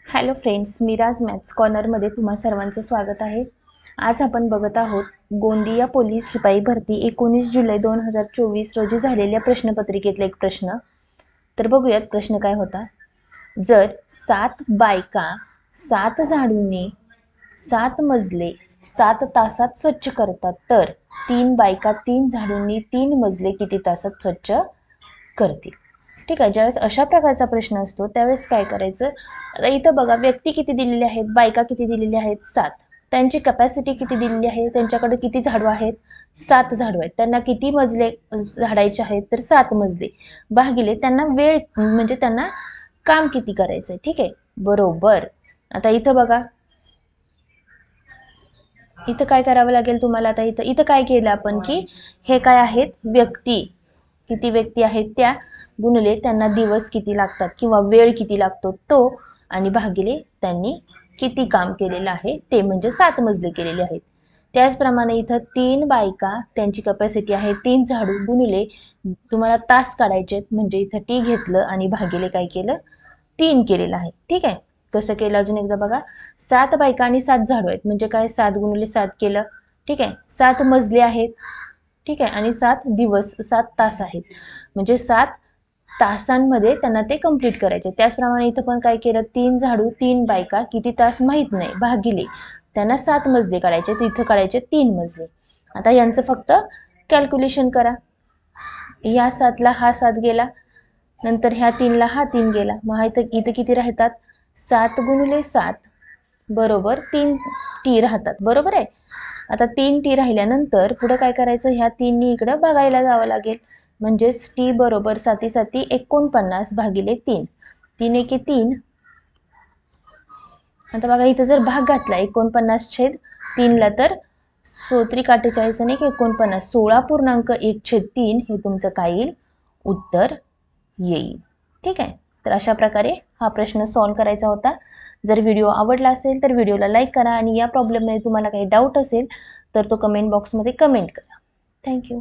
Hello friends, Miraj maths कॉर्नरमध्ये तुम्हा सर्वांचं स्वागत आहे। आज आपण बघत आहोत गोंदिया पोलीस शिपाई भरती 19 जुलै 2024 रोजी झालेल्या प्रश्नपत्रिकेतला एक प्रश्न। तर बघूयात प्रश्न काय होता। जर 7 बायका 7 झाडूंनी 7 मजले 7 तासात स्वच्छ करतात तर 3 बायका 3 झाडूंनी 3 मजले किती तासात स्वच्छ करतील। ठीक आहे, ज्यावेळेस अशा प्रकारचा प्रश्न असतो त्यावेळेस काय करायचं। आता इथं बघा, व्यक्ती किती दिलेले आहेत, बायका किती दिलेले आहेत 7, त्यांची कॅपॅसिटी किती दिलेली आहे, त्यांच्याकडे किती झाडू आहेत 7 झाडू आहेत, त्यांना किती मजले झाडायचे आहेत तर 7 मजले, भागिले त्यांना वेळ म्हणजे त्यांना काम किती करायचंय। ठीक आहे, बरोबर। आता इथं बघा, इथं काय करावं लागेल तुम्हाला। आता इथं काय केलं आपण की हे काय आहेत व्यक्ती, किती व्यक्ती आहेत त्या गुणिले त्यांना दिवस किती लागतात किंवा वेळ किती लागतो तो, आणि भागिले त्यांनी किती काम केलेलं आहे ते, म्हणजे 7 मजले केलेले आहेत। त्याचप्रमाणे इथं 3 बायका त्यांची कॅपॅसिटी आहे 3 झाडू गुणिले तुम्हाला तास काढायचे, म्हणजे इथं टी घेतलं आणि भागिले काय केलं 3 केलेलं आहे। ठीक आहे, कसं केलं अजून एकदा बघा। 7 बायका आणि 7 झाडू आहेत म्हणजे काय 7 गुणिले 7 केलं। ठीक आहे, 7 मजले आहेत। ठीक आहे, आणि 7 दिवस 7 तास आहेत, म्हणजे 7 तासांमध्ये त्यांना ते कंप्लीट करायचे। त्याचप्रमाणे इथं पण काय केलं, 3 झाडू 3 बायका किती तास माहित नाही, भागिले त्यांना 7 मजले काढायचे, तिथं काढायचे 3 मजले। आता यांचं फक्त कॅल्क्युलेशन करा। या 7ला हा 7 गेला, नंतर ह्या 3ला हा 3 गेला, मग इथं किती राहतात 7 गुणिले 7 बरोबर 3 टी राहतात, बरोबर आहे। आता 3 टी राहिल्यानंतर पुढे काय करायचं, ह्या 3नी इकडे बघायला जावं लागेल, म्हणजेच टी बरोबर 7 7 49 भागिले 3, 3 एके 3। आता बघा, इथं जर भाग घातला 49/3ला तर 43 आणि 49 16.1/3 हे तुमचं काय येईल उत्तर येईल। ठीक आहे, तर अशा प्रकारे हा प्रश्न सॉल्व करायचा होता। जर व्हिडिओ आवडला असेल तर व्हिडिओला लाईक करा, आणि या प्रॉब्लेममध्ये तुम्हाला काही डाऊट असेल तर तो कमेंट बॉक्समध्ये कमेंट करा। थँक्यू।